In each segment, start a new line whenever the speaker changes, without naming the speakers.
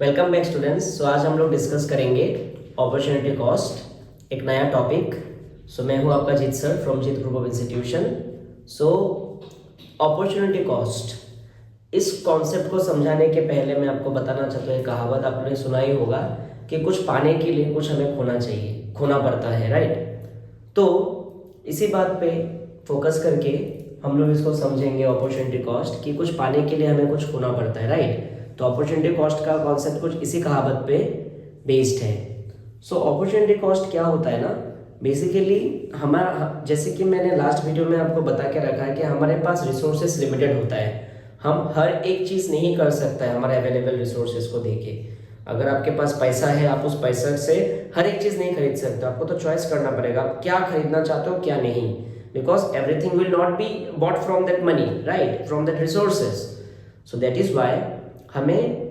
Welcome back students. सो आज हम लोग डिस्कस करेंगे अपॉर्चुनिटी कॉस्ट, एक नया टॉपिक। सो मैं हूँ आपका Jeet sir from Jeet group of institution. So opportunity cost, इस कॉन्सेप्ट को समझाने के पहले मैं आपको बताना चाहता हूँ, एक कहावत आपने सुना ही होगा कि कुछ पाने के लिए कुछ हमें खोना चाहिए, खोना पड़ता है, राइट। तो इसी बात पे फोकस करके हम लोग इसको समझेंगे अपॉर्चुनिटी कॉस्ट, कि कुछ पाने के लिए हमें कुछ खोना पड़ता है, राइट। तो अपॉर्चुनिटी कॉस्ट का कॉन्सेप्ट कुछ इसी कहावत पे बेस्ड है। सो अपॉर्चुनिटी कॉस्ट क्या होता है ना, बेसिकली हमारा, जैसे कि मैंने लास्ट वीडियो में आपको बता के रखा है कि हमारे पास रिसोर्सेस लिमिटेड होता है। हम हर एक चीज़ नहीं कर सकता है हमारे अवेलेबल रिसोर्सेज को देके। अगर आपके पास पैसा है, आप उस पैसा से हर एक चीज़ नहीं खरीद सकते। आपको तो चॉइस करना पड़ेगा, आप क्या खरीदना चाहते हो क्या नहीं, because everything will not be bought from that money, right, from that resources. So that is why हमें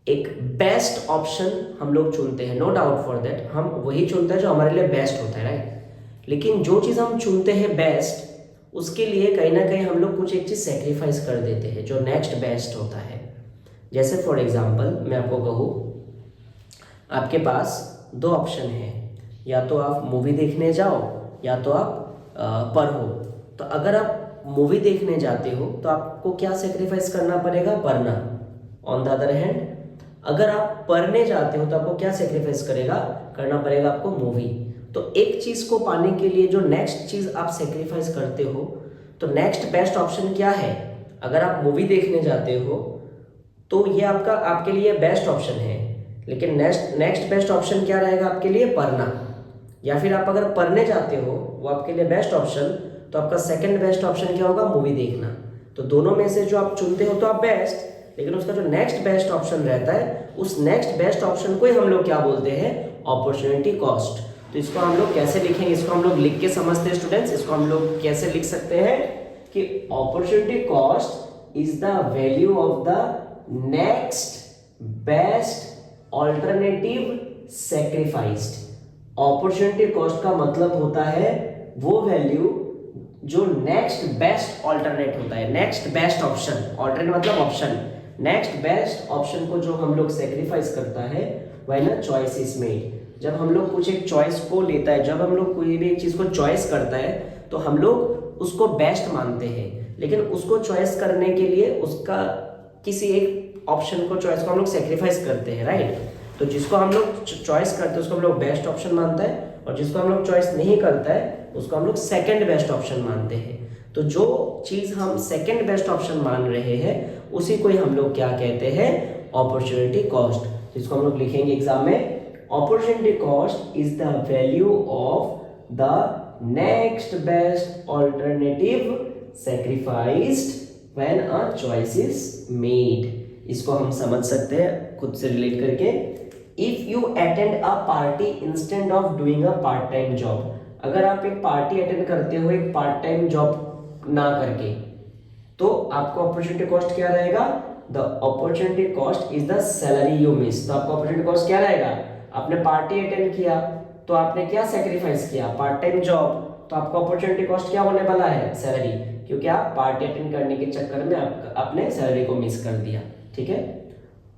एक बेस्ट ऑप्शन हम लोग चुनते हैं, नो डाउट फॉर दैट। हम वही चुनते हैं जो हमारे लिए बेस्ट होता है, राइट। लेकिन जो चीज़ हम चुनते हैं बेस्ट, उसके लिए कहीं ना कहीं हम लोग कुछ एक चीज़ सेक्रीफाइस कर देते हैं जो नेक्स्ट बेस्ट होता है। जैसे फॉर एग्जांपल मैं आपको कहूँ, आपके पास दो ऑप्शन है, या तो आप मूवी देखने जाओ या तो आप पढ़ो। तो अगर आप मूवी देखने जाते हो तो आपको क्या सेक्रीफाइस करना पड़ेगा? पढ़ना। ऑन द अदर हैंड, अगर आप पढ़ने जाते हो तो आपको क्या सेक्रीफाइस करना पड़ेगा आपको? मूवी। तो एक चीज को पाने के लिए जो नेक्स्ट चीज आप सेक्रीफाइस करते हो, तो नेक्स्ट बेस्ट ऑप्शन क्या है? अगर आप मूवी देखने जाते हो तो ये आपके लिए बेस्ट ऑप्शन है, लेकिन नेक्स्ट बेस्ट ऑप्शन क्या रहेगा आपके लिए? पढ़ना। या फिर आप अगर पढ़ने जाते हो, वो आपके लिए बेस्ट ऑप्शन, तो आपका सेकंड बेस्ट ऑप्शन क्या होगा? मूवी देखना। तो दोनों में से जो आप चुनते हो तो आप बेस्ट, लेकिन उसका जो नेक्स्ट बेस्ट ऑप्शन रहता है, उस नेक्स्ट बेस्ट ऑप्शन को ही हम लोग क्या बोलते हैं? Opportunity cost. तो इसको हम लोग कैसे लिखेंगे? इसको हम लोग लिख के समझते हैं स्टूडेंट्स। इसको हम लोग कैसे लिख सकते हैं कि opportunity cost is the value of the next best alternative sacrificed. Opportunity cost का मतलब होता है वो वैल्यू जो नेक्स्ट बेस्ट ऑल्टरनेट होता है, नेक्स्ट बेस्ट ऑप्शन। ऑल्टरनेट मतलब ऑप्शन। नेक्स्ट बेस्ट ऑप्शन को जो हम लोग सेक्रीफाइस करता है, वह ना चॉइस इज मेड। जब हम लोग कुछ एक चॉइस को लेता है, जब हम लोग कोई भी एक चीज को चॉइस करता है, तो हम लोग उसको बेस्ट मानते हैं, लेकिन उसको चॉइस करने के लिए उसका किसी एक ऑप्शन को, चॉइस को हम लोग सेक्रीफाइस करते हैं, राइट। तो जिसको हम लोग चॉइस करते हैं उसको हम लोग बेस्ट ऑप्शन मानते हैं, और जिसको हम लोग चॉइस नहीं करता है उसको हम लोग सेकंड बेस्ट ऑप्शन मानते हैं। तो जो चीज हम सेकंड बेस्ट ऑप्शन मान रहे हैं, उसी को ही हम लोग क्या कहते हैं? Opportunity cost. जिसको हम लोग लिखेंगे एग्जाम में, opportunity cost is the value of the next best alternative sacrificed when a choice is made. इसको हम समझ सकते हैं खुद से रिलेट करके। If you attend a party instead of doing a part time job, अगर आप एक पार्टी अटेंड करते हो एक पार्ट टाइम जॉब ना करके, तो आपको अपॉर्चुनिटी कॉस्ट क्या रहेगा? The opportunity cost is the salary you miss. तो आपका अपॉर्चुनिटी कॉस्ट क्या रहेगा? आपने पार्टी अटेंड किया तो आपने क्या सेक्रीफाइस किया? Part time job. तो आपका अपॉर्चुनिटी कॉस्ट क्या होने वाला है? सैलरी, क्योंकि आप पार्टी अटेंड करने के चक्कर में आपने सैलरी को मिस कर दिया, ठीक है।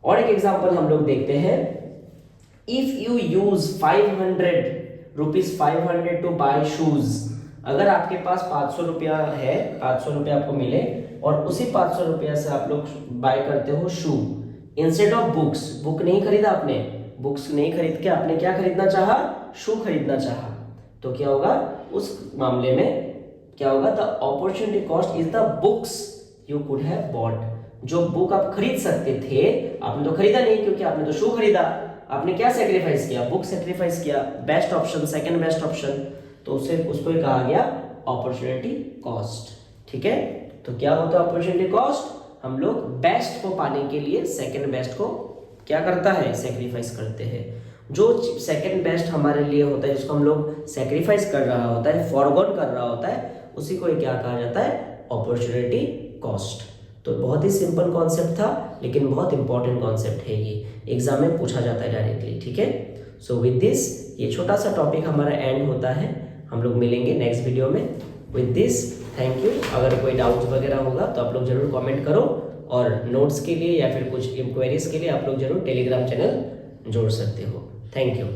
और एक एग्जांपल हम लोग देखते हैं। If you use 500 to buy shoes, अगर आपके पास 500 रुपया है, 500 रुपया आपको मिले और उसी 500 रुपया से आप लोग बाय करते हो शू इंस्टेड ऑफ बुक्स। बुक नहीं खरीदा आपने, बुक्स नहीं खरीद के आपने क्या खरीदना चाहा? शू खरीदना चाहा। तो क्या होगा उस मामले में? क्या होगा? The opportunity cost is the books you could have bought. जो बुक आप खरीद सकते थे, आपने तो खरीदा नहीं, क्योंकि आपने तो शू खरीदा। आपने क्या सेक्रीफाइस किया? बुक सेक्रीफाइस किया, best option, second best option. तो उसको ही कहा गया अपॉर्चुनिटी कॉस्ट, ठीक है। तो क्या होता है अपॉर्चुनिटी कॉस्ट? हम लोग बेस्ट को पाने के लिए सेकंड बेस्ट को क्या करता है? सेक्रीफाइस करते हैं। जो सेकंड बेस्ट हमारे लिए होता है, जिसको हम लोग सेक्रीफाइस कर रहा होता है, फॉरगॉन कर रहा होता है, उसी को क्या कहा जाता है? Opportunity cost. तो बहुत ही सिंपल कॉन्सेप्ट था, लेकिन बहुत इंपॉर्टेंट कॉन्सेप्ट है ये, एग्जाम में पूछा जाता है डायरेक्टली, ठीक है। सो विद दिस ये छोटा सा टॉपिक हमारा एंड होता है। हम लोग मिलेंगे नेक्स्ट वीडियो में। With this thank you. अगर कोई डाउट वगैरह होगा तो आप लोग जरूर कमेंट करो, और नोट्स के लिए या फिर कुछ इंक्वायरीज के लिए आप लोग जरूर टेलीग्राम चैनल जोड़ सकते हो। Thank you.